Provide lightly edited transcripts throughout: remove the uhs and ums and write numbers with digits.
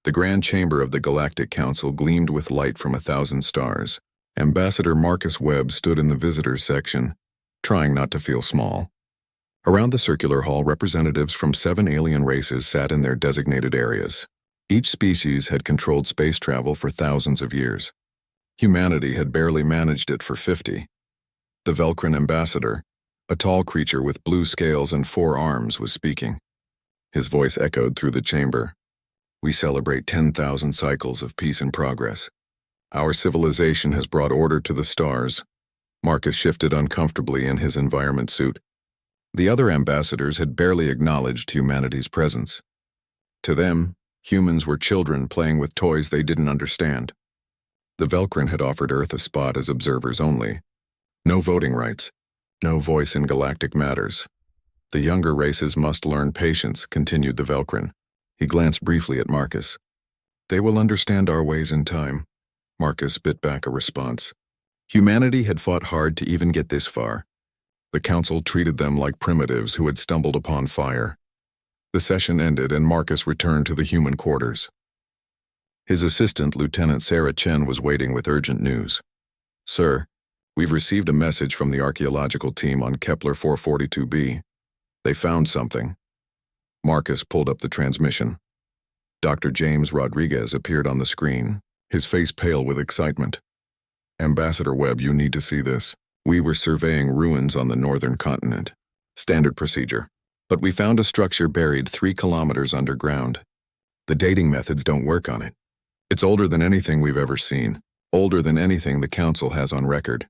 The grand chamber of the Galactic Council gleamed with light from 1,000 stars. Ambassador Marcus Webb stood in the visitors section, trying not to feel small. Around the circular hall, representatives from 7 alien races sat in their designated areas. Each species had controlled space travel for thousands of years. Humanity had barely managed it for 50. The Velcrin ambassador, a tall creature with blue scales and 4 arms, was speaking. His voice echoed through the chamber. We celebrate 10,000 cycles of peace and progress. Our civilization has brought order to the stars. Marcus shifted uncomfortably in his environment suit. The other ambassadors had barely acknowledged humanity's presence. To them, humans were children playing with toys they didn't understand. The Velcrin had offered Earth a spot as observers only. No voting rights, no voice in galactic matters. The younger races must learn patience, continued the Velcrin. He glanced briefly at Marcus. They will understand our ways in time. Marcus bit back a response. Humanity had fought hard to even get this far. The council treated them like primitives who had stumbled upon fire. The session ended and Marcus returned to the human quarters. His assistant, Lieutenant Sarah Chen, was waiting with urgent news. Sir, we've received a message from the archaeological team on Kepler 442b. They found something. Marcus pulled up the transmission. Dr. James Rodriguez appeared on the screen, his face pale with excitement. Ambassador Webb, you need to see this. We were surveying ruins on the northern continent. Standard procedure. But we found a structure buried 3 kilometers underground. The dating methods don't work on it. It's older than anything we've ever seen. Older than anything the council has on record.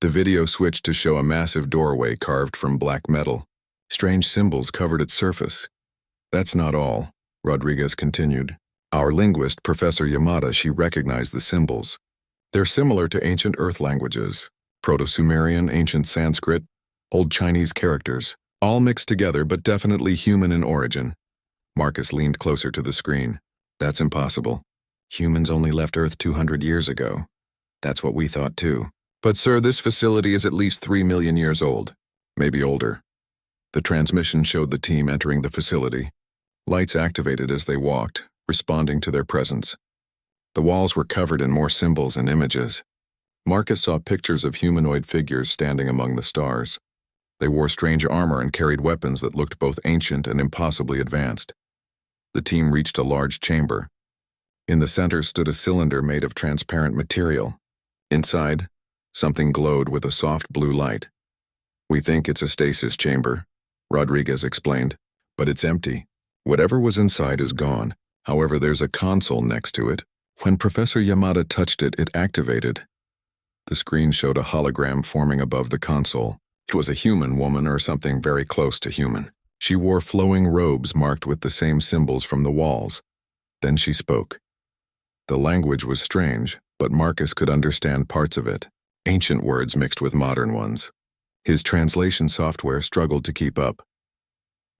The video switched to show a massive doorway carved from black metal. Strange symbols covered its surface. That's not all, Rodriguez continued. Our linguist, Professor Yamada, she recognized the symbols. They're similar to ancient Earth languages. Proto-Sumerian, ancient Sanskrit, Old Chinese characters, all mixed together but definitely human in origin. Marcus leaned closer to the screen. That's impossible. Humans only left Earth 200 years ago. That's what we thought too. But sir, this facility is at least 3 million years old. Maybe older. The transmission showed the team entering the facility. Lights activated as they walked, responding to their presence. The walls were covered in more symbols and images. Marcus saw pictures of humanoid figures standing among the stars. They wore strange armor and carried weapons that looked both ancient and impossibly advanced. The team reached a large chamber. In the center stood a cylinder made of transparent material. Inside, something glowed with a soft blue light. We think it's a stasis chamber, Rodriguez explained, but it's empty. Whatever was inside is gone. However, there's a console next to it. When Professor Yamada touched it, it activated. The screen showed a hologram forming above the console. It was a human woman or something very close to human. She wore flowing robes marked with the same symbols from the walls. Then she spoke. The language was strange, but Marcus could understand parts of it, ancient words mixed with modern ones. His translation software struggled to keep up.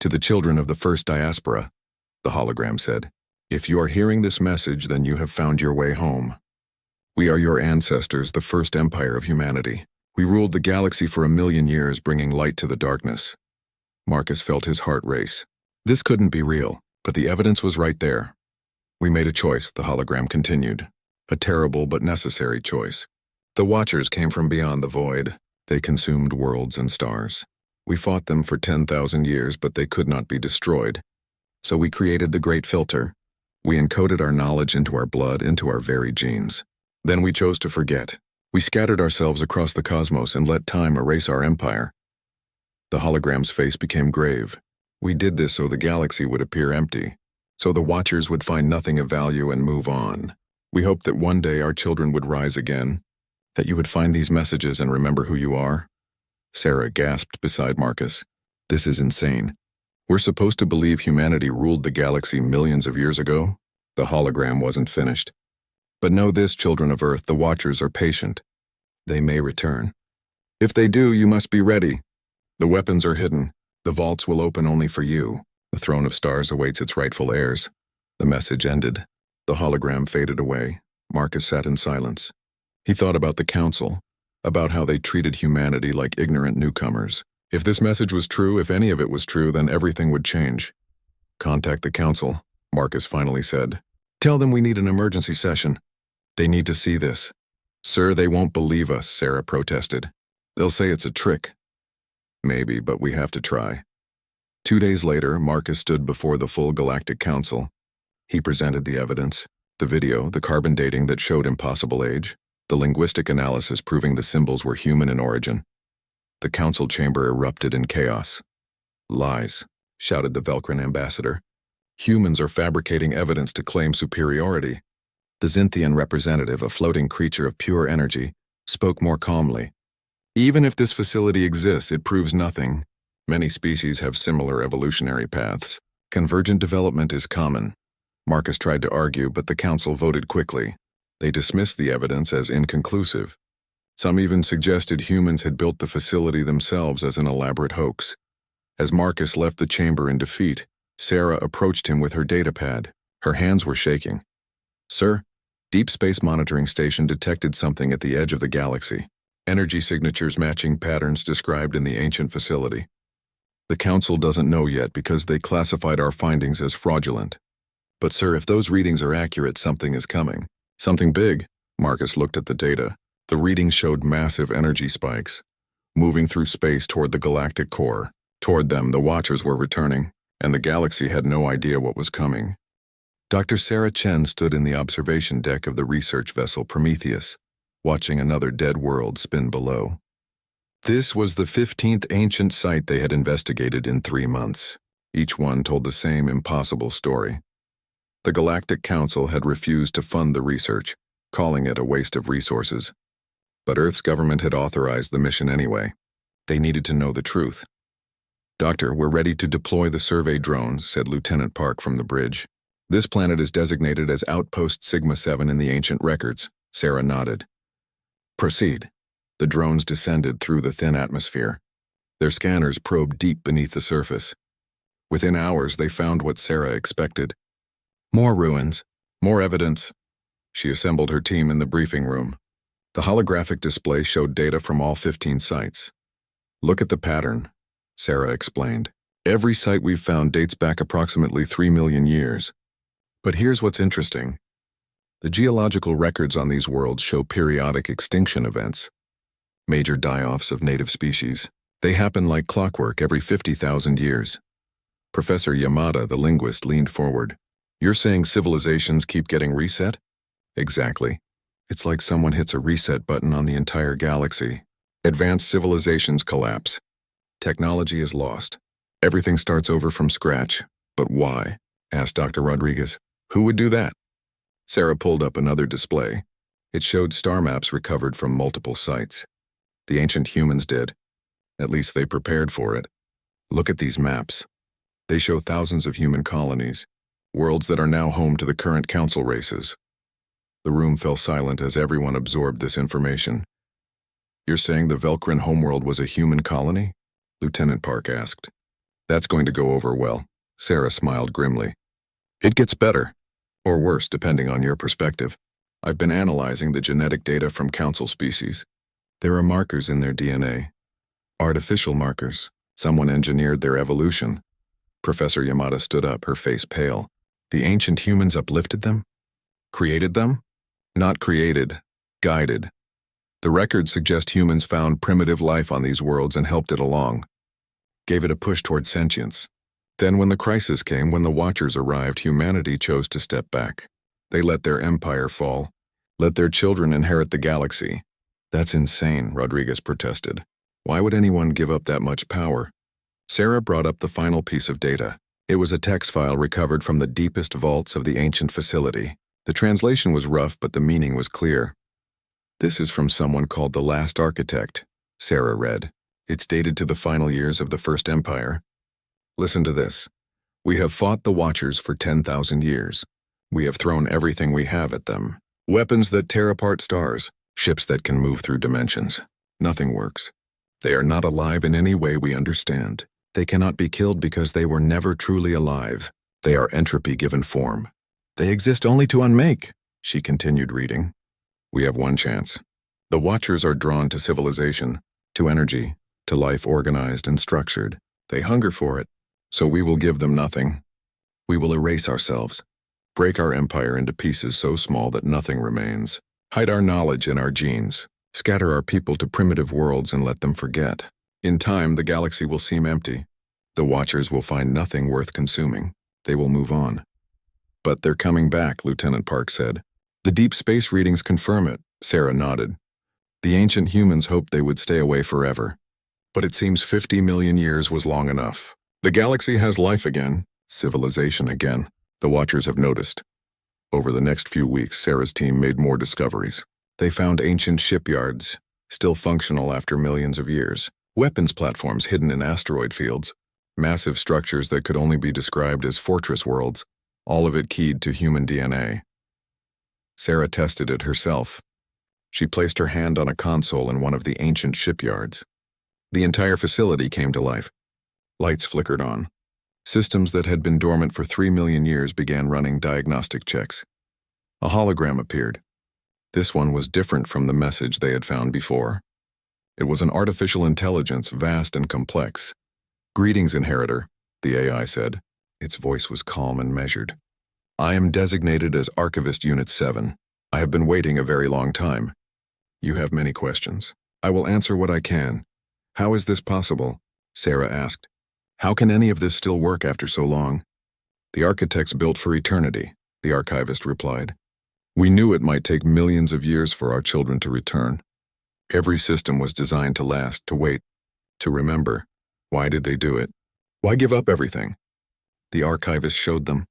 To the children of the first diaspora, the hologram said, if you are hearing this message, then you have found your way home. We are your ancestors, the first empire of humanity. We ruled the galaxy for 1 million years, bringing light to the darkness. Marcus felt his heart race. This couldn't be real, but the evidence was right there. We made a choice, the hologram continued. A terrible but necessary choice. The Watchers came from beyond the void. They consumed worlds and stars. We fought them for 10,000 years, but they could not be destroyed. So we created the Great Filter. We encoded our knowledge into our blood, into our very genes. Then we chose to forget. We scattered ourselves across the cosmos and let time erase our empire. The hologram's face became grave. We did this so the galaxy would appear empty, so the Watchers would find nothing of value and move on. We hoped that one day our children would rise again, that you would find these messages and remember who you are. Sarah gasped beside Marcus. This is insane. We're supposed to believe humanity ruled the galaxy millions of years ago? The hologram wasn't finished. But know this, children of Earth, the Watchers are patient. They may return. If they do, you must be ready. The weapons are hidden. The vaults will open only for you. The throne of stars awaits its rightful heirs. The message ended. The hologram faded away. Marcus sat in silence. He thought about the council, about how they treated humanity like ignorant newcomers. If this message was true, if any of it was true, then everything would change. Contact the council, Marcus finally said. Tell them we need an emergency session. They need to see this. Sir, they won't believe us, Sarah protested. They'll say it's a trick. Maybe, but we have to try. 2 days later, Marcus stood before the full Galactic Council. He presented the evidence, the video, the carbon dating that showed impossible age, the linguistic analysis proving the symbols were human in origin. The council chamber erupted in chaos. Lies, shouted the Velcrin ambassador. Humans are fabricating evidence to claim superiority. The Xinthian representative, a floating creature of pure energy, spoke more calmly. Even if this facility exists, it proves nothing. Many species have similar evolutionary paths. Convergent development is common. Marcus tried to argue, but the council voted quickly. They dismissed the evidence as inconclusive. Some even suggested humans had built the facility themselves as an elaborate hoax. As Marcus left the chamber in defeat, Sarah approached him with her datapad. Her hands were shaking. Sir, Deep Space Monitoring Station detected something at the edge of the galaxy. Energy signatures matching patterns described in the ancient facility. The council doesn't know yet because they classified our findings as fraudulent. But sir, if those readings are accurate, something is coming. Something big. Marcus looked at the data. The readings showed massive energy spikes, moving through space toward the galactic core. Toward them, the Watchers were returning, and the galaxy had no idea what was coming. Dr. Sarah Chen stood in the observation deck of the research vessel Prometheus, watching another dead world spin below. This was the 15th ancient site they had investigated in 3 months. Each one told the same impossible story. The Galactic Council had refused to fund the research, calling it a waste of resources. But Earth's government had authorized the mission anyway. They needed to know the truth. Doctor, we're ready to deploy the survey drones, said Lieutenant Park from the bridge. This planet is designated as Outpost Sigma 7 in the ancient records. Sarah nodded. Proceed. The drones descended through the thin atmosphere. Their scanners probed deep beneath the surface. Within hours, they found what Sarah expected. More ruins, more evidence. She assembled her team in the briefing room. The holographic display showed data from all 15 sites. Look at the pattern, Sarah explained. Every site we've found dates back approximately 3 million years. But here's what's interesting. The geological records on these worlds show periodic extinction events. Major die-offs of native species. They happen like clockwork every 50,000 years. Professor Yamada, the linguist, leaned forward. You're saying civilizations keep getting reset? Exactly. It's like someone hits a reset button on the entire galaxy. Advanced civilizations collapse. Technology is lost. Everything starts over from scratch. But why? Asked Dr. Rodriguez. Who would do that? Sarah pulled up another display. It showed star maps recovered from multiple sites. The ancient humans did. At least they prepared for it. Look at these maps. They show thousands of human colonies, worlds that are now home to the current council races. The room fell silent as everyone absorbed this information. You're saying the Velcrin homeworld was a human colony? Lieutenant Park asked. That's going to go over well. Sarah smiled grimly. It gets better, or worse depending on your perspective. I've been analyzing the genetic data from council species. There are markers in their DNA. Artificial markers. Someone engineered their evolution. Professor Yamada stood up, her face pale. The ancient humans uplifted them? Created them? Not created, guided. The records suggest humans found primitive life on these worlds and helped it along. Gave it a push toward sentience. Then when the crisis came, when the Watchers arrived, humanity chose to step back. They let their empire fall. Let their children inherit the galaxy. That's insane, Rodriguez protested. Why would anyone give up that much power? Sarah brought up the final piece of data. It was a text file recovered from the deepest vaults of the ancient facility. The translation was rough, but the meaning was clear. This is from someone called the Last Architect, Sarah read. It's dated to the final years of the First Empire. Listen to this. We have fought the Watchers for 10,000 years. We have thrown everything we have at them. Weapons that tear apart stars, ships that can move through dimensions. Nothing works. They are not alive in any way we understand. They cannot be killed because they were never truly alive. They are entropy given form. They exist only to unmake, she continued reading. We have one chance. The Watchers are drawn to civilization, to energy, to life organized and structured. They hunger for it, so we will give them nothing. We will erase ourselves. Break our empire into pieces so small that nothing remains. Hide our knowledge in our genes. Scatter our people to primitive worlds and let them forget. In time, the galaxy will seem empty. The Watchers will find nothing worth consuming. They will move on. But they're coming back, Lieutenant Park said. The deep space readings confirm it, Sarah nodded. The ancient humans hoped they would stay away forever. But it seems 50 million years was long enough. The galaxy has life again, civilization again. The Watchers have noticed. Over the next few weeks, Sarah's team made more discoveries. They found ancient shipyards, still functional after millions of years, weapons platforms hidden in asteroid fields, massive structures that could only be described as fortress worlds, all of it keyed to human DNA. Sarah tested it herself. She placed her hand on a console in one of the ancient shipyards. The entire facility came to life. Lights flickered on. Systems that had been dormant for 3 million years began running diagnostic checks. A hologram appeared. This one was different from the message they had found before. It was an artificial intelligence, vast and complex. "Greetings, Inheritor," the AI said. Its voice was calm and measured. "I am designated as Archivist Unit 7. I have been waiting a very long time. You have many questions. I will answer what I can." "How is this possible?" Sarah asked. "How can any of this still work after so long?" "The architects built for eternity," the archivist replied. "We knew it might take millions of years for our children to return. Every system was designed to last, to wait, to remember. Why did they do it? Why give up everything?" The archivist showed them.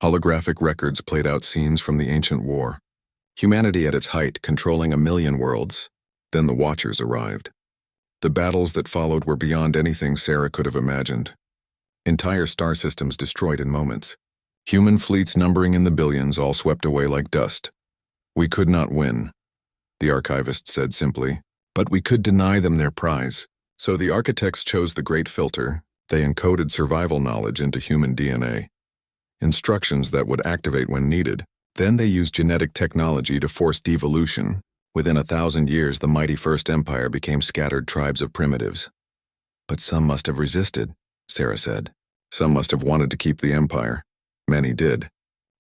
Holographic records played out scenes from the ancient war. Humanity at its height, controlling 1,000,000 worlds. Then the Watchers arrived. The battles that followed were beyond anything Sarah could have imagined. Entire star systems destroyed in moments. Human fleets numbering in the billions all swept away like dust. "We could not win," the archivist said simply, "but we could deny them their prize." So the architects chose the Great Filter. They encoded survival knowledge into human DNA. Instructions that would activate when needed. Then they used genetic technology to force devolution. Within 1,000 years, the mighty First Empire became scattered tribes of primitives. "But some must have resisted," Sarah said. "Some must have wanted to keep the empire. Many did.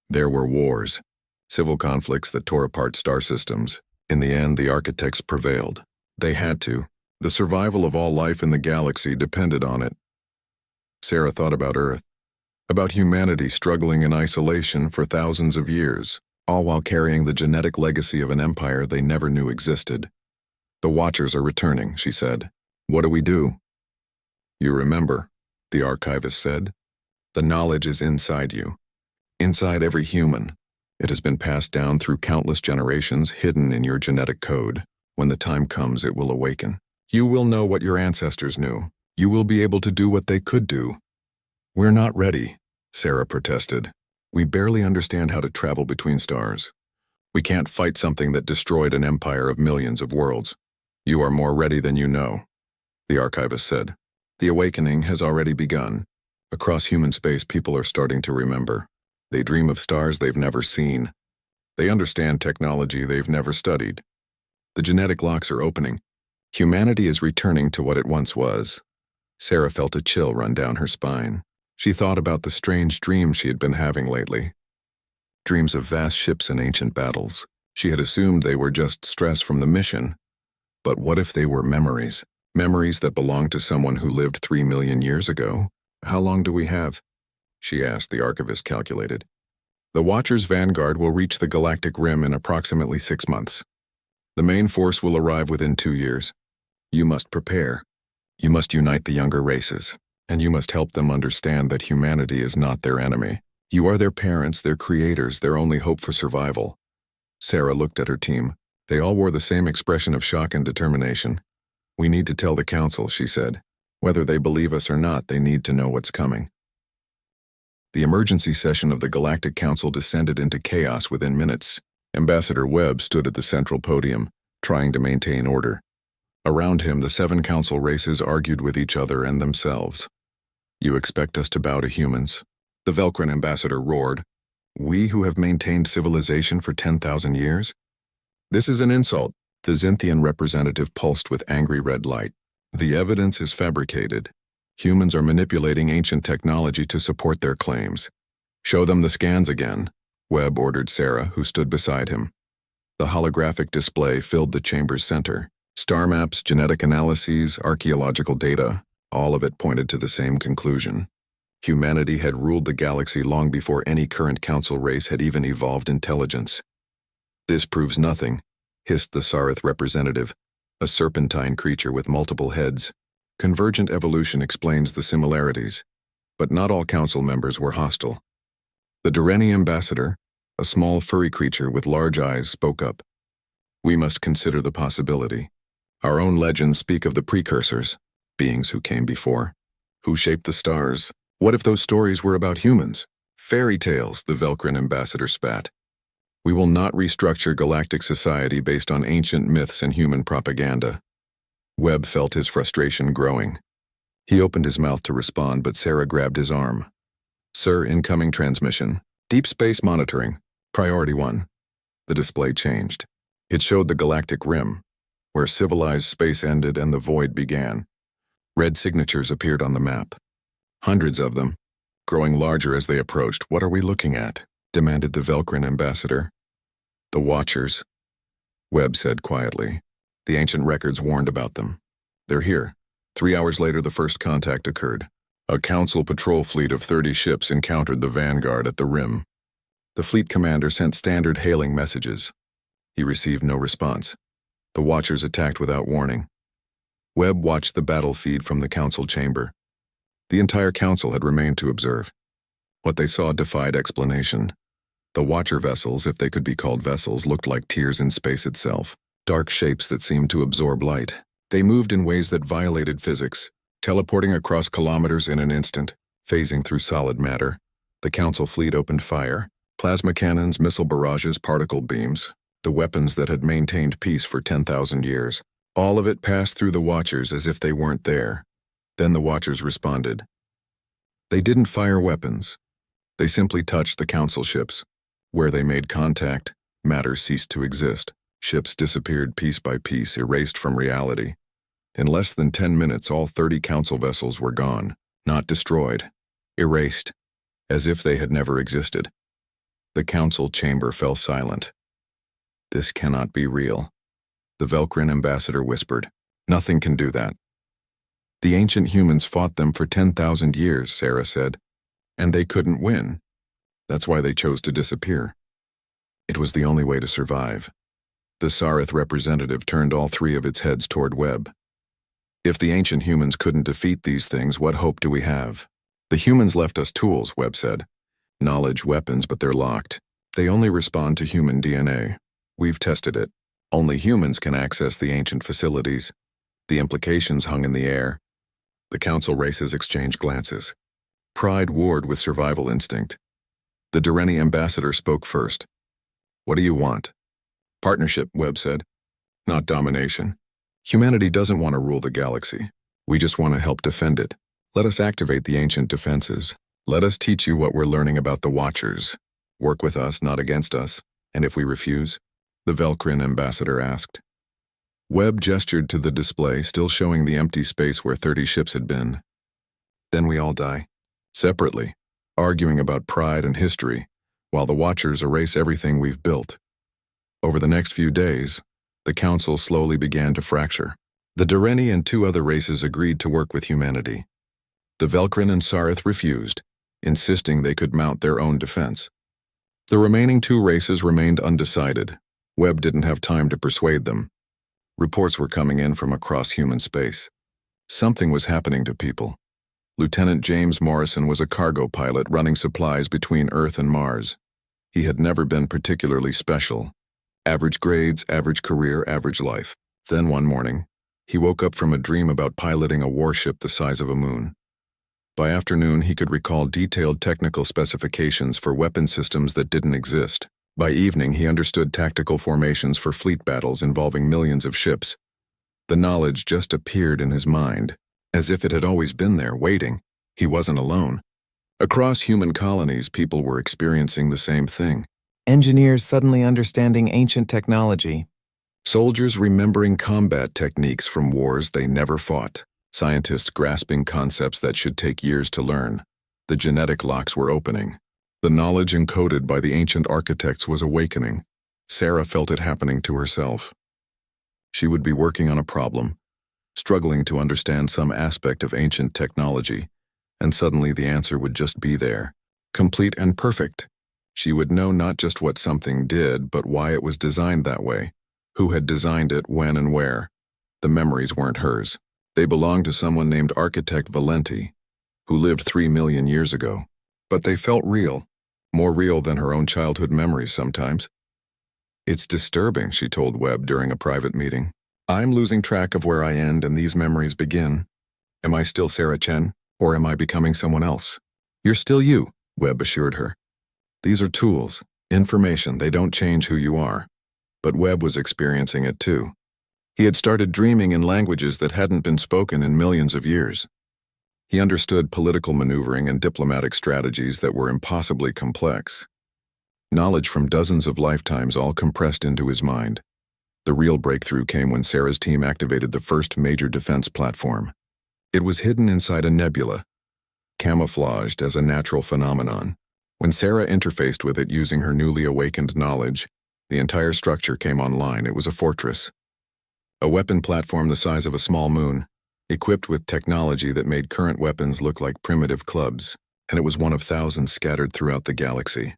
There were wars, civil conflicts that tore apart star systems. In the end, the architects prevailed. They had to. The survival of all life in the galaxy depended on it." Sarah thought about Earth, about humanity struggling in isolation for thousands of years, all while carrying the genetic legacy of an empire they never knew existed. "The Watchers are returning," she said. "What do we do?" "You remember," the archivist said. "The knowledge is inside you, inside every human. It has been passed down through countless generations, hidden in your genetic code. When the time comes, it will awaken. You will know what your ancestors knew. You will be able to do what they could do." "We're not ready," Sarah protested. "We barely understand how to travel between stars. We can't fight something that destroyed an empire of millions of worlds." "You are more ready than you know," the archivist said. "The awakening has already begun. Across human space, people are starting to remember. They dream of stars they've never seen. They understand technology they've never studied. The genetic locks are opening. Humanity is returning to what it once was." Sarah felt a chill run down her spine. She thought about the strange dreams she had been having lately. Dreams of vast ships and ancient battles. She had assumed they were just stress from the mission. But what if they were memories? Memories that belonged to someone who lived 3 million years ago? "How long do we have?" she asked. The archivist calculated. "The Watcher's vanguard will reach the galactic rim in approximately 6 months. The main force will arrive within 2 years. You must prepare. You must unite the younger races. And you must help them understand that humanity is not their enemy. You are their parents, their creators, their only hope for survival." Sarah looked at her team. They all wore the same expression of shock and determination. "We need to tell the council," she said. "Whether they believe us or not, they need to know what's coming." The emergency session of the Galactic Council descended into chaos within minutes. Ambassador Webb stood at the central podium, trying to maintain order. Around him, the 7 council races argued with each other and themselves. "You expect us to bow to humans?" the Velcrin ambassador roared. "We who have maintained civilization for 10,000 years? This is an insult." The Zynthian representative pulsed with angry red light. "The evidence is fabricated. Humans are manipulating ancient technology to support their claims. Show them the scans again." Webb ordered Sarah, who stood beside him. The holographic display filled the chamber's center. Star maps, genetic analyses, archaeological data, all of it pointed to the same conclusion. Humanity had ruled the galaxy long before any current council race had even evolved intelligence. "This proves nothing," hissed the Sarith representative, a serpentine creature with multiple heads. "Convergent evolution explains the similarities, but not all council members were hostile." The Durrani ambassador, a small furry creature with large eyes, spoke up. "We must consider the possibility. Our own legends speak of the precursors, beings who came before, who shaped the stars. What if those stories were about humans? Fairy tales," the Velcrin ambassador spat. "We will not restructure galactic society based on ancient myths and human propaganda." Webb felt his frustration growing. He opened his mouth to respond, but Sarah grabbed his arm. "Sir, incoming transmission. Deep space monitoring. Priority 1. The display changed. It showed the galactic rim, where civilized space ended and the void began. Red signatures appeared on the map. Hundreds of them, growing larger as they approached. "What are we looking at?" demanded the Velcrin ambassador. "The Watchers," Webb said quietly. "The ancient records warned about them. They're here." 3 hours later, the first contact occurred. A council patrol fleet of 30 ships encountered the Vanguard at the rim. The fleet commander sent standard hailing messages. He received no response. The Watchers attacked without warning. Webb watched the battle feed from the council chamber. The entire council had remained to observe. What they saw defied explanation. The Watcher vessels, if they could be called vessels, looked like tears in space itself, dark shapes that seemed to absorb light. They moved in ways that violated physics, teleporting across kilometers in an instant, phasing through solid matter. The council fleet opened fire. Plasma cannons, missile barrages, particle beams, the weapons that had maintained peace for 10,000 years. All of it passed through the Watchers as if they weren't there. Then the Watchers responded. They didn't fire weapons. They simply touched the council ships. Where they made contact, matter ceased to exist. Ships disappeared piece by piece, erased from reality. In less than 10 minutes, all 30 council vessels were gone, not destroyed, erased, as if they had never existed. The council chamber fell silent. "This cannot be real," the Velcrin ambassador whispered. "Nothing can do that." "The ancient humans fought them for 10,000 years, Sarah said, and they couldn't win. That's why they chose to disappear. It was the only way to survive." The Sarith representative turned all 3 of its heads toward Webb. "If the ancient humans couldn't defeat these things, what hope do we have?" "The humans left us tools," Webb said. "Knowledge, weapons, but they're locked. They only respond to human DNA. We've tested it. Only humans can access the ancient facilities." The implications hung in the air. The council races exchanged glances. Pride warred with survival instinct. The Durrani ambassador spoke first. "What do you want?" "Partnership," Webb said. "Not domination. Humanity doesn't want to rule the galaxy. We just want to help defend it. Let us activate the ancient defenses. Let us teach you what we're learning about the Watchers. Work with us, not against us. And if we refuse?" the Velcrin ambassador asked. Webb gestured to the display, still showing the empty space where 30 ships had been. "Then we all die. Separately, arguing about pride and history, while the Watchers erase everything we've built." Over the next few days, the council slowly began to fracture. The Durrani and 2 other races agreed to work with humanity. The Velcrin and Sarith refused, insisting they could mount their own defense. The remaining 2 races remained undecided. Webb didn't have time to persuade them. Reports were coming in from across human space. Something was happening to people. Lieutenant James Morrison was a cargo pilot running supplies between Earth and Mars. He had never been particularly special. Average grades, average career, average life. Then one morning, he woke up from a dream about piloting a warship the size of a moon. By afternoon, he could recall detailed technical specifications for weapon systems that didn't exist. By evening, he understood tactical formations for fleet battles involving millions of ships. The knowledge just appeared in his mind, as if it had always been there, waiting. He wasn't alone. Across human colonies, people were experiencing the same thing. Engineers suddenly understanding ancient technology. Soldiers remembering combat techniques from wars they never fought. Scientists grasping concepts that should take years to learn. The genetic locks were opening. The knowledge encoded by the ancient architects was awakening. Sarah felt it happening to herself. She would be working on a problem, struggling to understand some aspect of ancient technology, and suddenly the answer would just be there, complete and perfect. She would know not just what something did, but why it was designed that way, who had designed it, when and where. The memories weren't hers. They belonged to someone named Architect Valenti, who lived 3 million years ago. But they felt real, more real than her own childhood memories sometimes. "It's disturbing," she told Webb during a private meeting. "I'm losing track of where I end and these memories begin. Am I still Sarah Chen, or am I becoming someone else?" "You're still you," Webb assured her. "These are tools, information, they don't change who you are." But Webb was experiencing it too. He had started dreaming in languages that hadn't been spoken in millions of years. He understood political maneuvering and diplomatic strategies that were impossibly complex. Knowledge from dozens of lifetimes all compressed into his mind. The real breakthrough came when Sarah's team activated the first major defense platform. It was hidden inside a nebula, camouflaged as a natural phenomenon. When Sarah interfaced with it using her newly awakened knowledge, the entire structure came online. It was a fortress. A weapon platform the size of a small moon, equipped with technology that made current weapons look like primitive clubs, and it was one of thousands scattered throughout the galaxy.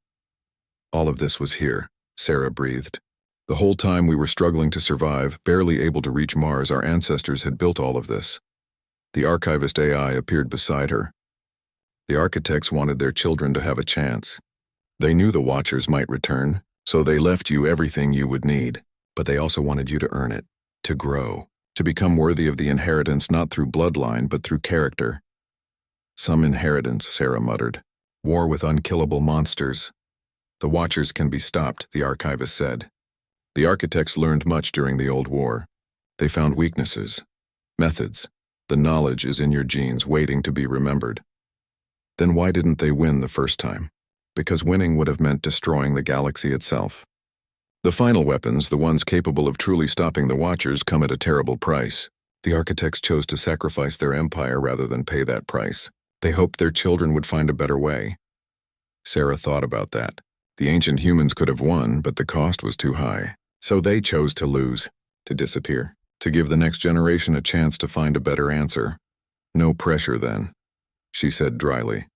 "All of this was here," Sarah breathed. "The whole time we were struggling to survive, barely able to reach Mars, our ancestors had built all of this." The archivist AI appeared beside her. "The architects wanted their children to have a chance. They knew the Watchers might return, so they left you everything you would need, but they also wanted you to earn it, to grow, to become worthy of the inheritance not through bloodline but through character." "Some inheritance," Sarah muttered. "War with unkillable monsters." "The Watchers can be stopped," the archivist said. "The architects learned much during the Old War. They found weaknesses, methods. The knowledge is in your genes, waiting to be remembered." "Then why didn't they win the first time?" "Because winning would have meant destroying the galaxy itself. The final weapons, the ones capable of truly stopping the Watchers, come at a terrible price. The architects chose to sacrifice their empire rather than pay that price. They hoped their children would find a better way." Sarah thought about that. The ancient humans could have won, but the cost was too high. So they chose to lose, to disappear, to give the next generation a chance to find a better answer. "No pressure then," she said dryly.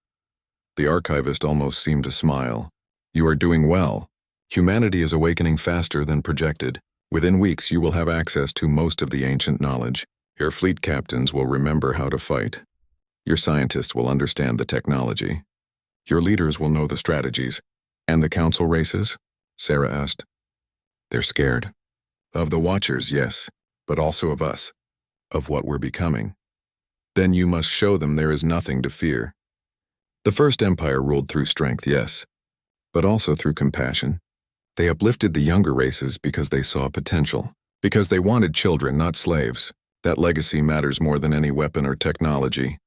The archivist almost seemed to smile. "You are doing well. Humanity is awakening faster than projected. Within weeks you will have access to most of the ancient knowledge. Your fleet captains will remember how to fight. Your scientists will understand the technology. Your leaders will know the strategies." "And the council races?" Sarah asked. "They're scared. Of the Watchers, yes, but also of us, of what we're becoming. Then you must show them there is nothing to fear." The First Empire ruled through strength, yes, but also through compassion. They uplifted the younger races because they saw potential, because they wanted children, not slaves. That legacy matters more than any weapon or technology.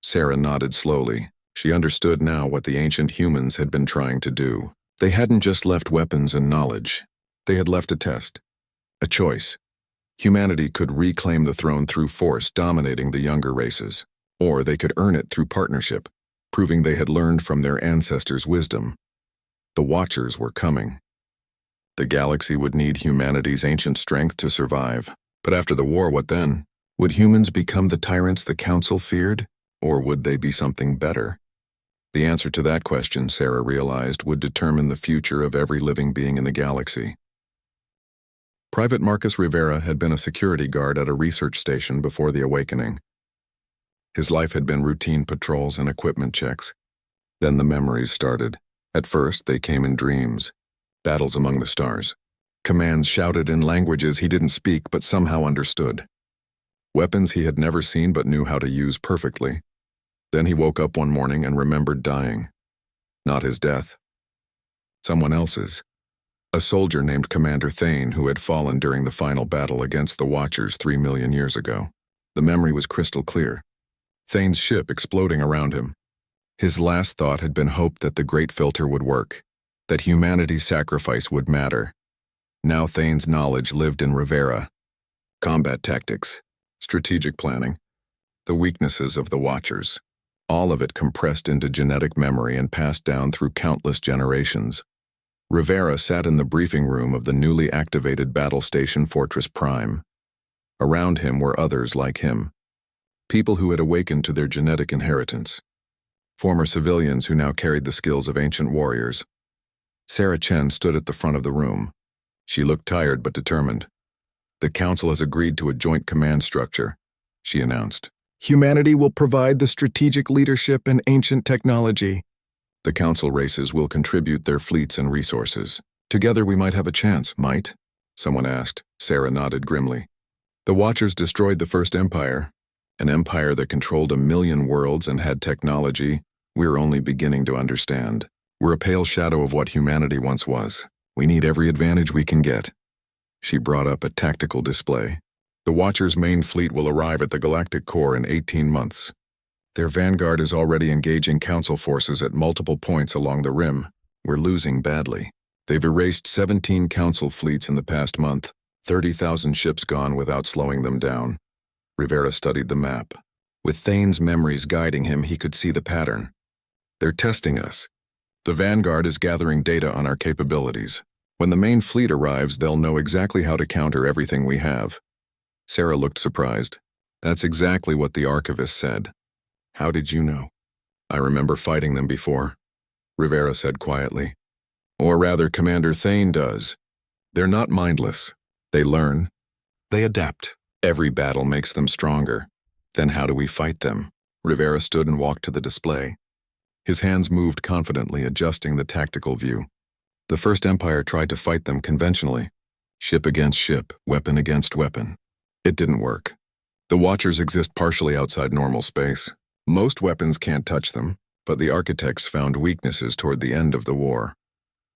Sarah nodded slowly. She understood now what the ancient humans had been trying to do. They hadn't just left weapons and knowledge. They had left a test, a choice. Humanity could reclaim the throne through force, dominating the younger races, or they could earn it through partnership, proving they had learned from their ancestors' wisdom. The Watchers were coming. The galaxy would need humanity's ancient strength to survive. But after the war, what then? Would humans become the tyrants the Council feared, or would they be something better? The answer to that question, Sarah realized, would determine the future of every living being in the galaxy. Private Marcus Rivera had been a security guard at a research station before the awakening. His life had been routine patrols and equipment checks. Then the memories started. At first, they came in dreams, battles among the stars, commands shouted in languages he didn't speak but somehow understood, weapons he had never seen but knew how to use perfectly. Then he woke up one morning and remembered dying. Not his death. Someone else's. A soldier named Commander Thane who had fallen during the final battle against the Watchers 3 million years ago. The memory was crystal clear. Thane's ship exploding around him. His last thought had been hope that the Great Filter would work, that humanity's sacrifice would matter. Now Thane's knowledge lived in Rivera. Combat tactics, strategic planning, the weaknesses of the Watchers. all of it compressed into genetic memory and passed down through countless generations. Rivera sat in the briefing room of the newly activated battle station Fortress Prime. Around him were others like him, people who had awakened to their genetic inheritance, former civilians who now carried the skills of ancient warriors. Sarah Chen stood at the front of the room. She looked tired but determined. "The Council has agreed to a joint command structure," she announced. "Humanity will provide the strategic leadership and ancient technology. The Council races will contribute their fleets and resources. Together we might have a chance, might?" someone asked. Sarah nodded grimly. "The Watchers destroyed the First Empire, an empire that controlled 1,000,000 worlds and had technology we're only beginning to understand. We're a pale shadow of what humanity once was. We need every advantage we can get." She brought up a tactical display. "The Watchers' main fleet will arrive at the Galactic Core in 18 months. Their vanguard is already engaging Council forces at multiple points along the rim. We're losing badly. They've erased 17 Council fleets in the past month, 30,000 ships gone without slowing them down." Rivera studied the map. With Thane's memories guiding him, he could see the pattern. "They're testing us. The vanguard is gathering data on our capabilities. When the main fleet arrives, they'll know exactly how to counter everything we have." Sarah looked surprised. "That's exactly what the archivist said." "How did you know?" "I remember fighting them before," Rivera said quietly. "Or rather, Commander Thane does. They're not mindless. They learn. They adapt. Every battle makes them stronger. Then how do we fight them?" Rivera stood and walked to the display. His hands moved confidently, adjusting the tactical view. "The First Empire tried to fight them conventionally. Ship against ship, weapon against weapon. It didn't work. The Watchers exist partially outside normal space. Most weapons can't touch them, but the architects found weaknesses toward the end of the war."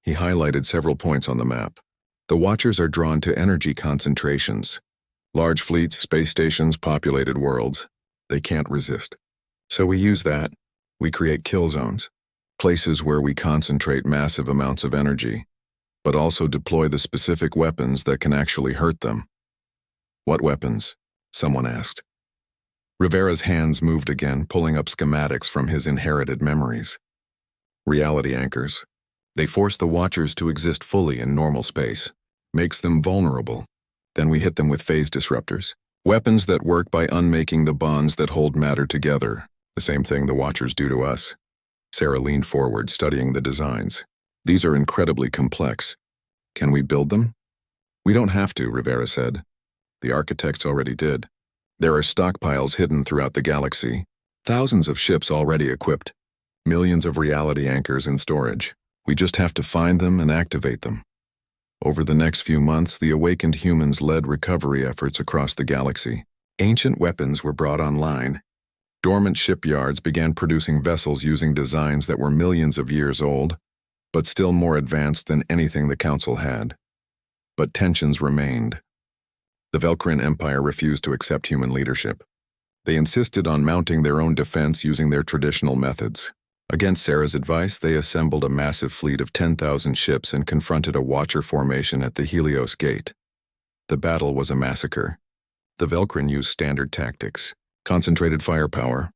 He highlighted several points on the map. "The Watchers are drawn to energy concentrations. Large fleets, space stations, populated worlds. They can't resist. So we use that. We create kill zones, places where we concentrate massive amounts of energy, but also deploy the specific weapons that can actually hurt them." "What weapons?" someone asked. Rivera's hands moved again, pulling up schematics from his inherited memories. "Reality anchors. They force the Watchers to exist fully in normal space, makes them vulnerable. Then we hit them with phase disruptors. Weapons that work by unmaking the bonds that hold matter together. The same thing the Watchers do to us." Sarah leaned forward, studying the designs. "These are incredibly complex. Can we build them?" "We don't have to," Rivera said. "The architects already did. There are stockpiles hidden throughout the galaxy. Thousands of ships already equipped. Millions of reality anchors in storage. We just have to find them and activate them." Over the next few months, the awakened humans led recovery efforts across the galaxy. Ancient weapons were brought online. Dormant shipyards began producing vessels using designs that were millions of years old, but still more advanced than anything the Council had. But tensions remained. The Velcrin Empire refused to accept human leadership. They insisted on mounting their own defense using their traditional methods. Against Sarah's advice, they assembled a massive fleet of 10,000 ships and confronted a Watcher formation at the Helios Gate. The battle was a massacre. The Velcrin used standard tactics: concentrated firepower,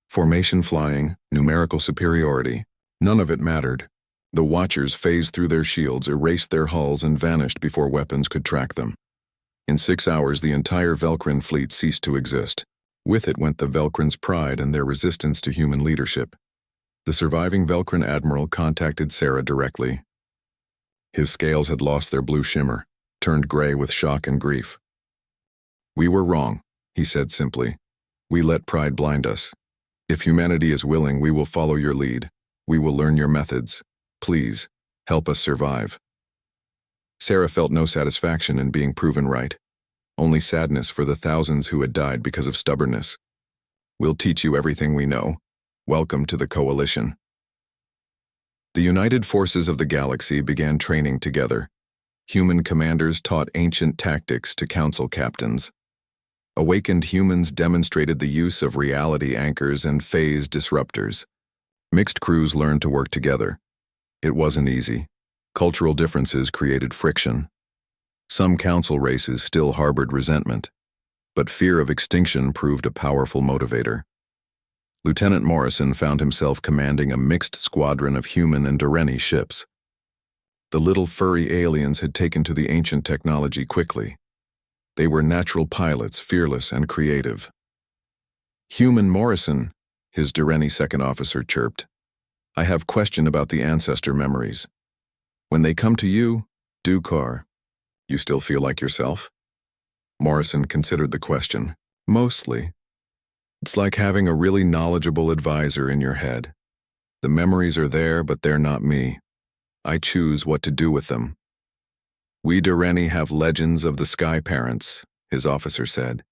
formation flying, numerical superiority. None of it mattered. The Watchers phased through their shields, erased their hulls, and vanished before weapons could track them. In 6 hours, the entire Velcrin fleet ceased to exist. With it went the Velcrin's pride and their resistance to human leadership. The surviving Velcrin admiral contacted Sarah directly. His scales had lost their blue shimmer, turned gray with shock and grief. "We were wrong," he said simply. "We let pride blind us. If humanity is willing, we will follow your lead. We will learn your methods. Please, help us survive." Sarah felt no satisfaction in being proven right, only sadness for the thousands who had died because of stubbornness. "We'll teach you everything we know. Welcome to the Coalition." The united forces of the galaxy began training together. Human commanders taught ancient tactics to Council captains. Awakened humans demonstrated the use of reality anchors and phase disruptors. Mixed crews learned to work together. It wasn't easy. Cultural differences created friction. Some Council races still harbored resentment, but fear of extinction proved a powerful motivator. Lieutenant Morrison found himself commanding a mixed squadron of human and Durrani ships. The little furry aliens had taken to the ancient technology quickly. They were natural pilots, fearless and creative. "Human Morrison," his Durrani second officer chirped. "I have question about the ancestor memories. When they come to you, Dukar, you still feel like yourself?" Morrison considered the question. "Mostly. It's like having a really knowledgeable advisor in your head. The memories are there, but they're not me. I choose what to do with them." "We Durrani have legends of the Sky Parents," his officer said.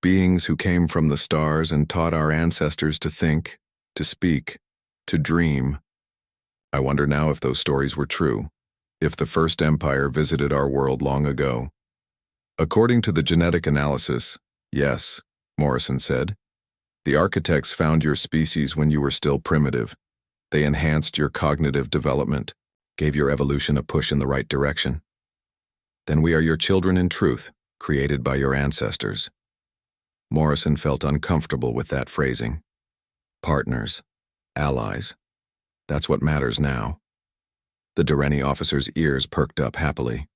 "Beings who came from the stars and taught our ancestors to think, to speak, to dream. I wonder now if those stories were true, if the First Empire visited our world long ago." "According to the genetic analysis, yes," Morrison said. "The architects found your species when you were still primitive. They enhanced your cognitive development, gave your evolution a push in the right direction. Then we are your children in truth, created by your ancestors." Morrison felt uncomfortable with that phrasing. Partners, allies, that's what matters now. The Durrani officer's ears perked up happily.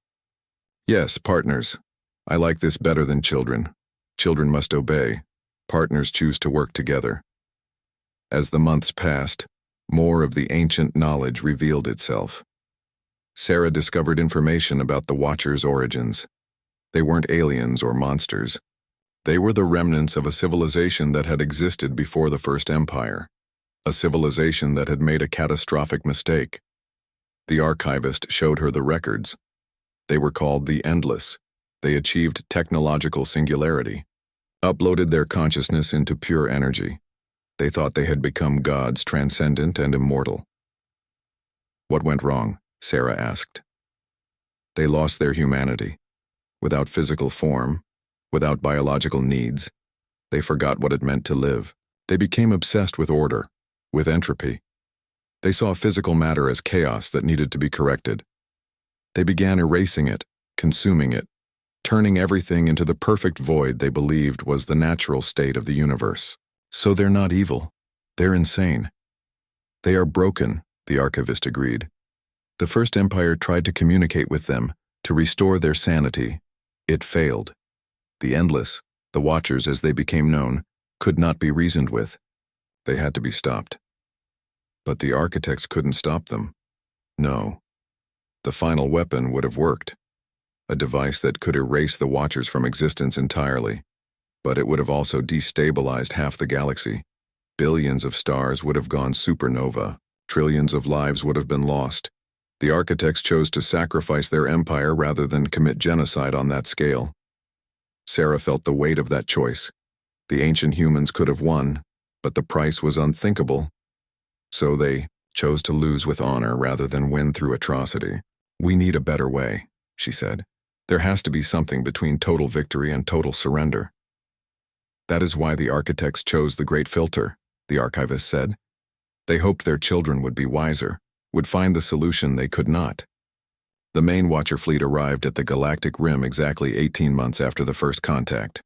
"Yes, partners. I like this better than children. Children must obey. Partners choose to work together." As the months passed, more of the ancient knowledge revealed itself. Sarah discovered information about the Watchers' origins. They weren't aliens or monsters. They were the remnants of a civilization that had existed before the First Empire, a civilization that had made a catastrophic mistake. The archivist showed her the records. They were called the Endless. They achieved technological singularity, uploaded their consciousness into pure energy. They thought they had become gods, transcendent and immortal. "What went wrong?" Sarah asked. "They lost their humanity. Without physical form, without biological needs, they forgot what it meant to live. They became obsessed with order, with entropy. They saw physical matter as chaos that needed to be corrected. They began erasing it, consuming it, turning everything into the perfect void they believed was the natural state of the universe. So they're not evil. They're insane. They are broken," the archivist agreed. "The First Empire tried to communicate with them, to restore their sanity. It failed. The Endless, the Watchers as they became known, could not be reasoned with. They had to be stopped. But the architects couldn't stop them. No. The final weapon would have worked. A device that could erase the Watchers from existence entirely. But it would have also destabilized half the galaxy. Billions of stars would have gone supernova. Trillions of lives would have been lost. The architects chose to sacrifice their empire rather than commit genocide on that scale. Sarah felt the weight of that choice. The ancient humans could have won, but the price was unthinkable. So they chose to lose with honor rather than win through atrocity. "We need a better way," she said. "There has to be something between total victory and total surrender." "That is why the architects chose the Great Filter," the archivist said. "They hoped their children would be wiser, would find the solution they could not." The main Watcher fleet arrived at the Galactic Rim exactly 18 months after the first contact.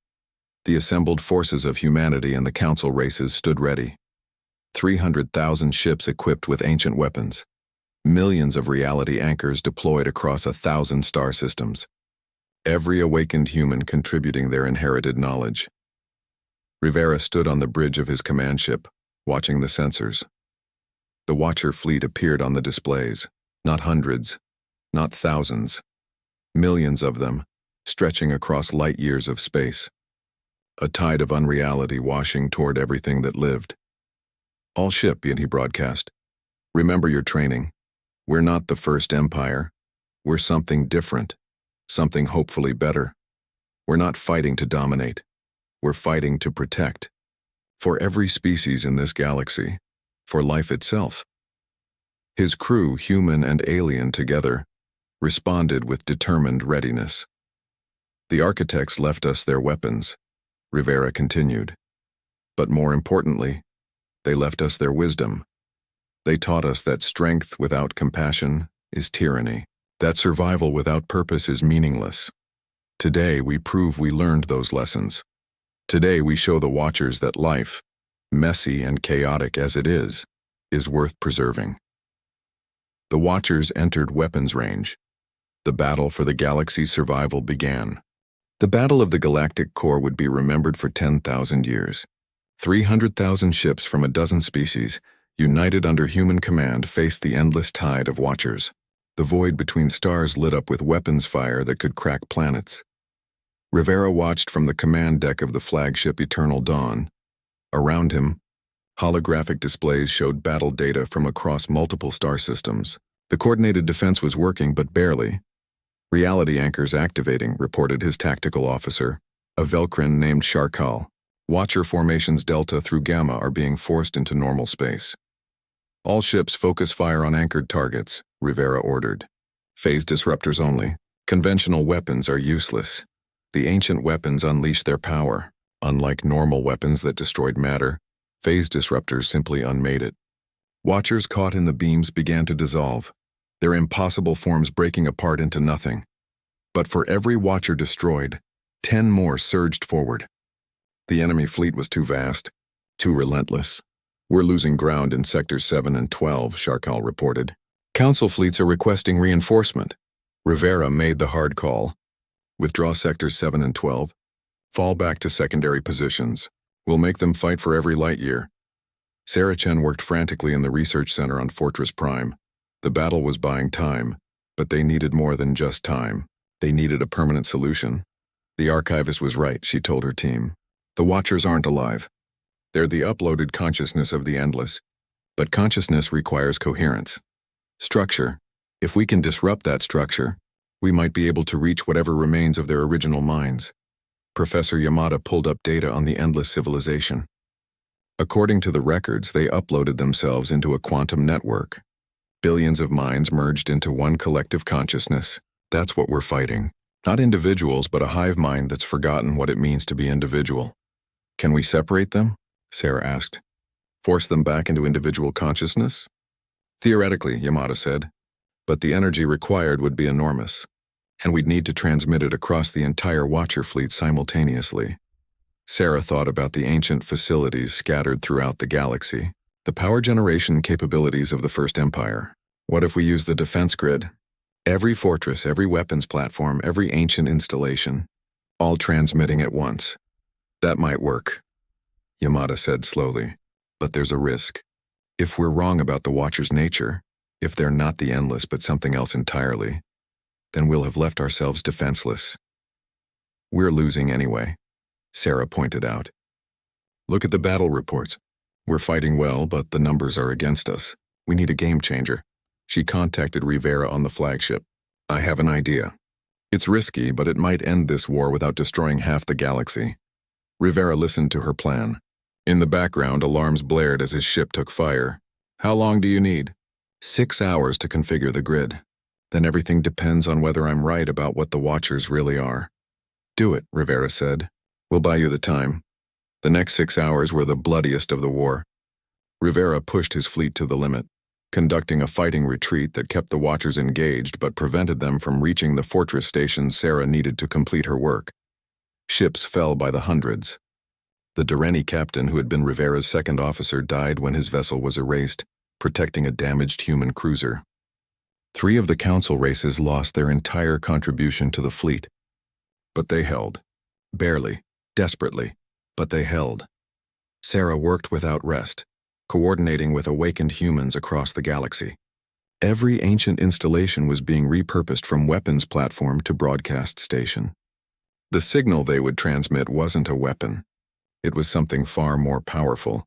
The assembled forces of humanity and the Council races stood ready. 300,000 ships equipped with ancient weapons. Millions of reality anchors deployed across 1,000 star systems. Every awakened human contributing their inherited knowledge. Rivera stood on the bridge of his command ship, watching the sensors. The Watcher fleet appeared on the displays, not hundreds, not thousands. Millions of them, stretching across light years of space. A tide of unreality washing toward everything that lived. "All ship," he broadcast. "Remember your training. We're not the First Empire. We're something different, something hopefully better. We're not fighting to dominate. We're fighting to protect. For every species in this galaxy, for life itself." His crew, human and alien together, responded with determined readiness. "The architects left us their weapons," Rivera continued. "But more importantly, they left us their wisdom. They taught us that strength without compassion is tyranny, that survival without purpose is meaningless. Today we prove we learned those lessons. Today we show the Watchers that life, messy and chaotic as it is worth preserving. The Watchers entered weapons range. The battle for the galaxy's survival began. The Battle of the Galactic Core would be remembered for 10,000 years. 300,000 ships from a dozen species, united under human command, faced the endless tide of Watchers. The void between stars lit up with weapons fire that could crack planets. Rivera watched from the command deck of the flagship Eternal Dawn. Around him, holographic displays showed battle data from across multiple star systems. The coordinated defense was working, but barely. Reality anchors activating, reported his tactical officer, a Velcrin named Sharkal. Watcher formations Delta through Gamma are being forced into normal space. All ships focus fire on anchored targets, Rivera ordered. Phase disruptors only. Conventional weapons are useless. The ancient weapons unleash their power. Unlike normal weapons that destroyed matter, phase disruptors simply unmade it. Watchers caught in the beams began to dissolve, their impossible forms breaking apart into nothing. But for every Watcher destroyed, 10 more surged forward. The enemy fleet was too vast, too relentless. We're losing ground in Sectors 7 and 12, Sharkal reported. Council fleets are requesting reinforcement. Rivera made the hard call. Withdraw Sectors 7 and 12. Fall back to secondary positions. We'll make them fight for every light year. Sarah Chen worked frantically in the research center on Fortress Prime. The battle was buying time, but they needed more than just time. They needed a permanent solution. The archivist was right, she told her team. The Watchers aren't alive. They're the uploaded consciousness of the Endless. But consciousness requires coherence. Structure. If we can disrupt that structure, we might be able to reach whatever remains of their original minds. Professor Yamada pulled up data on the Endless civilization. According to the records, they uploaded themselves into a quantum network. Billions of minds merged into one collective consciousness. That's what we're fighting. Not individuals, but a hive mind that's forgotten what it means to be individual. Can we separate them? Sarah asked. Force them back into individual consciousness? Theoretically, Yamada said. But the energy required would be enormous. And we'd need to transmit it across the entire Watcher fleet simultaneously. Sarah thought about the ancient facilities scattered throughout the galaxy, the power generation capabilities of the First Empire. What if we use the defense grid? Every fortress, every weapons platform, every ancient installation, all transmitting at once. That might work, Yamada said slowly. But there's a risk. If we're wrong about the Watcher's nature, if they're not the Endless but something else entirely, then we'll have left ourselves defenseless. We're losing anyway, Sarah pointed out. Look at the battle reports. We're fighting well, but the numbers are against us. We need a game changer. She contacted Rivera on the flagship. I have an idea. It's risky, but it might end this war without destroying half the galaxy. Rivera listened to her plan. In the background, alarms blared as his ship took fire. How long do you need? 6 hours to configure the grid. Then everything depends on whether I'm right about what the Watchers really are. Do it, Rivera said. We'll buy you the time. The next 6 hours were the bloodiest of the war. Rivera pushed his fleet to the limit, conducting a fighting retreat that kept the Watchers engaged but prevented them from reaching the fortress stations Sarah needed to complete her work. Ships fell by the hundreds. The Durrani captain, who had been Rivera's second officer, died when his vessel was erased, protecting a damaged human cruiser. 3 of the council races lost their entire contribution to the fleet. But they held. Barely, desperately, but they held. Sarah worked without rest, coordinating with awakened humans across the galaxy. Every ancient installation was being repurposed from weapons platform to broadcast station. The signal they would transmit wasn't a weapon. It was something far more powerful.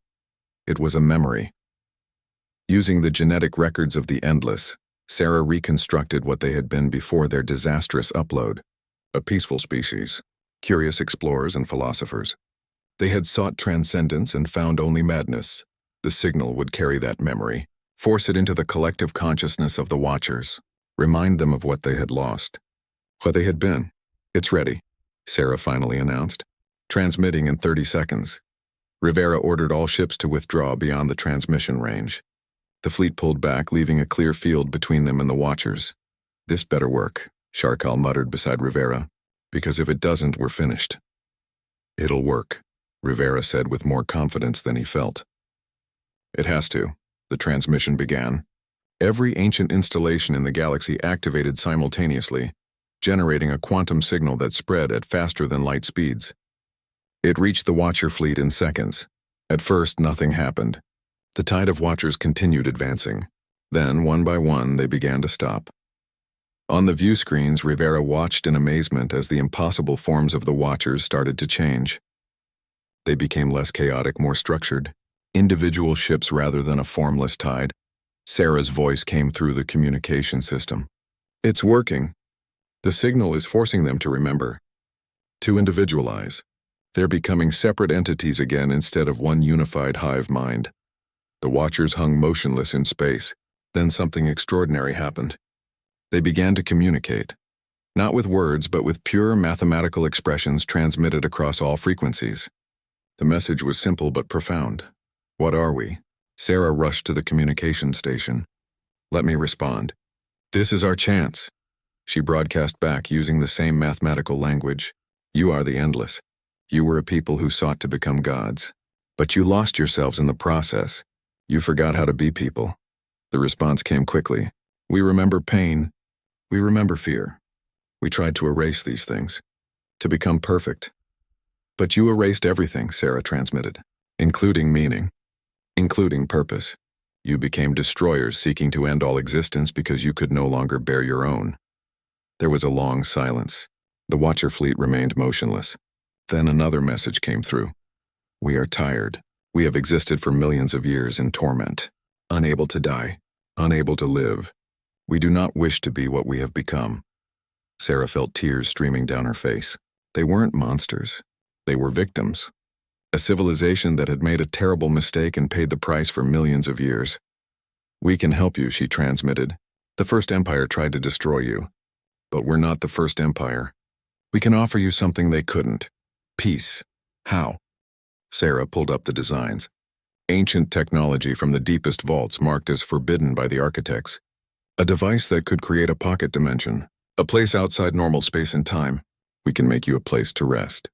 It was a memory. Using the genetic records of the Endless, Sarah reconstructed what they had been before their disastrous upload. A peaceful species, curious explorers and philosophers. They had sought transcendence and found only madness. The signal would carry that memory, force it into the collective consciousness of the Watchers, remind them of what they had lost, what they had been. It's ready, Sarah finally announced, transmitting in 30 seconds. Rivera ordered all ships to withdraw beyond the transmission range. The fleet pulled back, leaving a clear field between them and the Watchers. This better work, Sharkal muttered beside Rivera, because if it doesn't, we're finished. It'll work, Rivera said with more confidence than he felt. It has to. The transmission began. Every ancient installation in the galaxy activated simultaneously, generating a quantum signal that spread at faster than light speeds. It reached the Watcher fleet in seconds. At first, nothing happened. The tide of Watchers continued advancing. Then, one by one, they began to stop. On the view screens, Rivera watched in amazement as the impossible forms of the Watchers started to change. They became less chaotic, more structured. Individual ships rather than a formless tide. Sarah's voice came through the communication system. It's working. The signal is forcing them to remember. To individualize. They're becoming separate entities again instead of one unified hive mind. The Watchers hung motionless in space. Then something extraordinary happened. They began to communicate. Not with words, but with pure mathematical expressions transmitted across all frequencies. The message was simple but profound. What are we? Sarah rushed to the communication station. Let me respond. This is our chance. She broadcast back using the same mathematical language. You are the endless. You were a people who sought to become gods. But you lost yourselves in the process. You forgot how to be people. The response came quickly. We remember pain. We remember fear. We tried to erase these things. To become perfect. But you erased everything, Sarah transmitted. Including meaning. Including purpose. You became destroyers seeking to end all existence because you could no longer bear your own. There was a long silence. The Watcher fleet remained motionless. Then another message came through. We are tired. We have existed for millions of years in torment. Unable to die. Unable to live. We do not wish to be what we have become. Sarah felt tears streaming down her face. They weren't monsters. They were victims. A civilization that had made a terrible mistake and paid the price for millions of years. We can help you, she transmitted. The First Empire tried to destroy you. But we're not the First Empire. We can offer you something they couldn't. Peace. How? Sarah pulled up the designs. Ancient technology from the deepest vaults marked as forbidden by the architects. A device that could create a pocket dimension. A place outside normal space and time. We can make you a place to rest.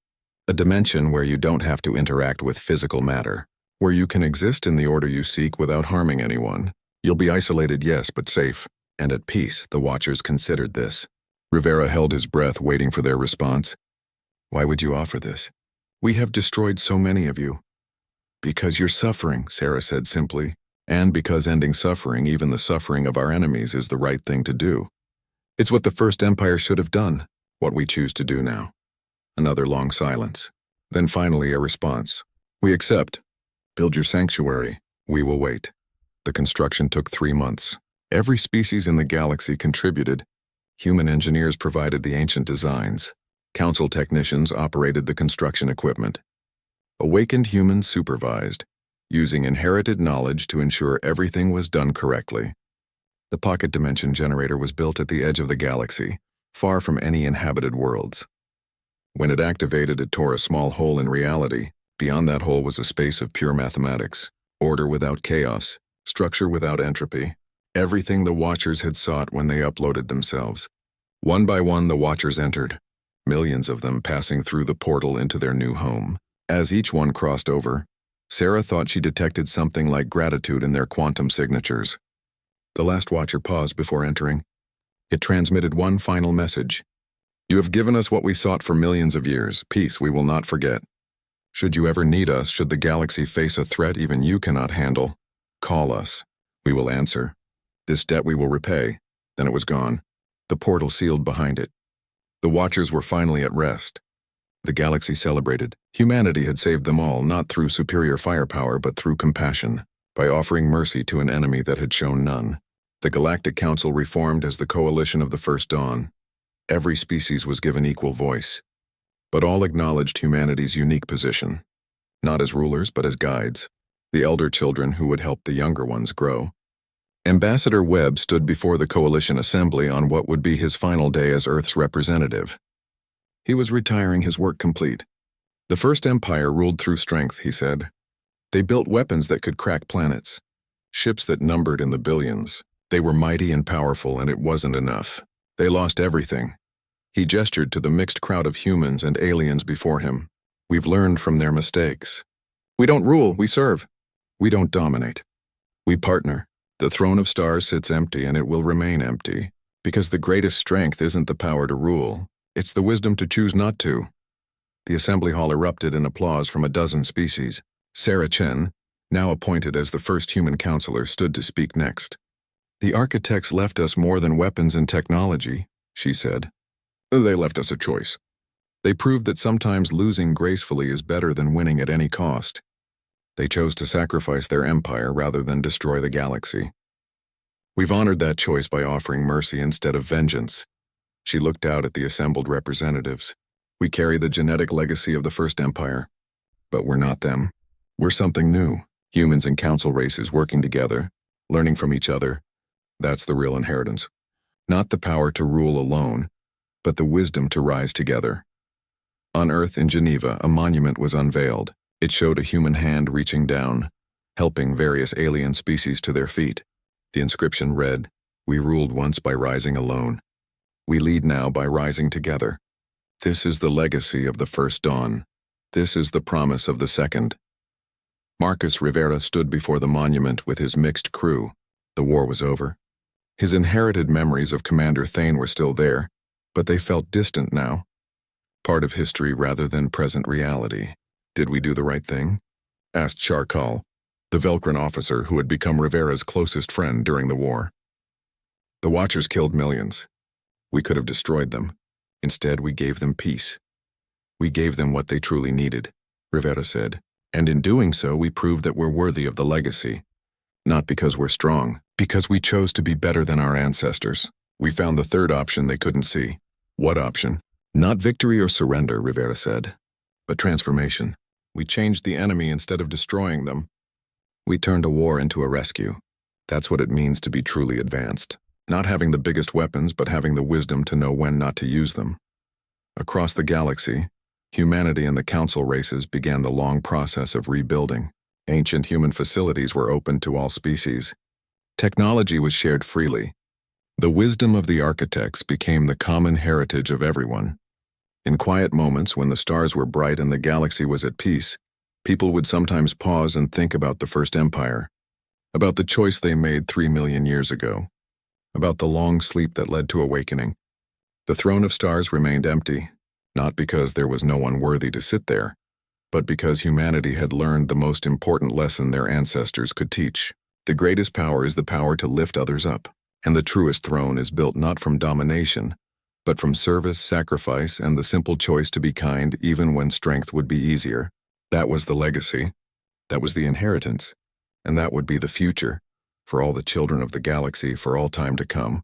A dimension where you don't have to interact with physical matter. Where you can exist in the order you seek without harming anyone. You'll be isolated, yes, but safe. And at peace, the Watchers considered this. Rivera held his breath, waiting for their response. Why would you offer this? We have destroyed so many of you. Because you're suffering, Sarah said simply. And because ending suffering, even the suffering of our enemies, is the right thing to do. It's what the First Empire should have done, what we choose to do now. Another long silence. Then finally a response. We accept. Build your sanctuary. We will wait. The construction took 3 months. Every species in the galaxy contributed. Human engineers provided the ancient designs. Council technicians operated the construction equipment. Awakened humans supervised, using inherited knowledge to ensure everything was done correctly. The pocket dimension generator was built at the edge of the galaxy, far from any inhabited worlds. When it activated, it tore a small hole in reality. Beyond that hole was a space of pure mathematics, order without chaos, structure without entropy, everything the Watchers had sought when they uploaded themselves. One by one, the Watchers entered, millions of them passing through the portal into their new home. As each one crossed over, Sarah thought she detected something like gratitude in their quantum signatures. The last Watcher paused before entering. It transmitted one final message. You have given us what we sought for millions of years, peace we will not forget. Should you ever need us, should the galaxy face a threat even you cannot handle, call us. We will answer. This debt we will repay. Then it was gone. The portal sealed behind it. The Watchers were finally at rest. The galaxy celebrated. Humanity had saved them all, not through superior firepower, but through compassion, by offering mercy to an enemy that had shown none. The Galactic Council reformed as the coalition of the First Dawn. Every species was given equal voice, but all acknowledged humanity's unique position, not as rulers but as guides, the elder children who would help the younger ones grow. Ambassador Webb stood before the coalition assembly on what would be his final day as Earth's representative. He was retiring, his work complete. The First Empire ruled through strength, he said. They built weapons that could crack planets, ships that numbered in the billions. They were mighty and powerful, and it wasn't enough. They lost everything. He gestured to the mixed crowd of humans and aliens before him. We've learned from their mistakes. We don't rule, we serve. We don't dominate. We partner. The throne of stars sits empty, and it will remain empty, because the greatest strength isn't the power to rule, it's the wisdom to choose not to. The assembly hall erupted in applause from a dozen species. Sarah Chen, now appointed as the first human counselor, stood to speak next. The architects left us more than weapons and technology, she said. They left us a choice. They proved that sometimes losing gracefully is better than winning at any cost. They chose to sacrifice their empire rather than destroy the galaxy. We've honored that choice by offering mercy instead of vengeance. She looked out at the assembled representatives. We carry the genetic legacy of the First Empire. But we're not them. We're something new. Humans and council races working together, learning from each other. That's the real inheritance. Not the power to rule alone, but the wisdom to rise together. On Earth in Geneva, a monument was unveiled. It showed a human hand reaching down, helping various alien species to their feet. The inscription read, "We ruled once by rising alone. We lead now by rising together. This is the legacy of the first dawn. This is the promise of the second." Marcus Rivera stood before the monument with his mixed crew. The war was over. His inherited memories of Commander Thane were still there, but they felt distant now. Part of history rather than present reality. Did we do the right thing? Asked Charkal, the Velcrin officer who had become Rivera's closest friend during the war. The Watchers killed millions. We could have destroyed them. Instead, we gave them peace. We gave them what they truly needed, Rivera said. And in doing so, we proved that we're worthy of the legacy. Not because we're strong, because we chose to be better than our ancestors. We found the third option they couldn't see. What option? Not victory or surrender, Rivera said, but transformation. We changed the enemy instead of destroying them. We turned a war into a rescue. That's what it means to be truly advanced. Not having the biggest weapons, but having the wisdom to know when not to use them. Across the galaxy, humanity and the council races began the long process of rebuilding. Ancient human facilities were opened to all species. Technology was shared freely. The wisdom of the architects became the common heritage of everyone. In quiet moments when the stars were bright and the galaxy was at peace, people would sometimes pause and think about the First Empire, about the choice they made 3 million years ago, about the long sleep that led to awakening. The throne of stars remained empty, not because there was no one worthy to sit there, but because humanity had learned the most important lesson their ancestors could teach. The greatest power is the power to lift others up, and the truest throne is built not from domination, but from service, sacrifice, and the simple choice to be kind even when strength would be easier. That was the legacy, that was the inheritance, and that would be the future, for all the children of the galaxy for all time to come.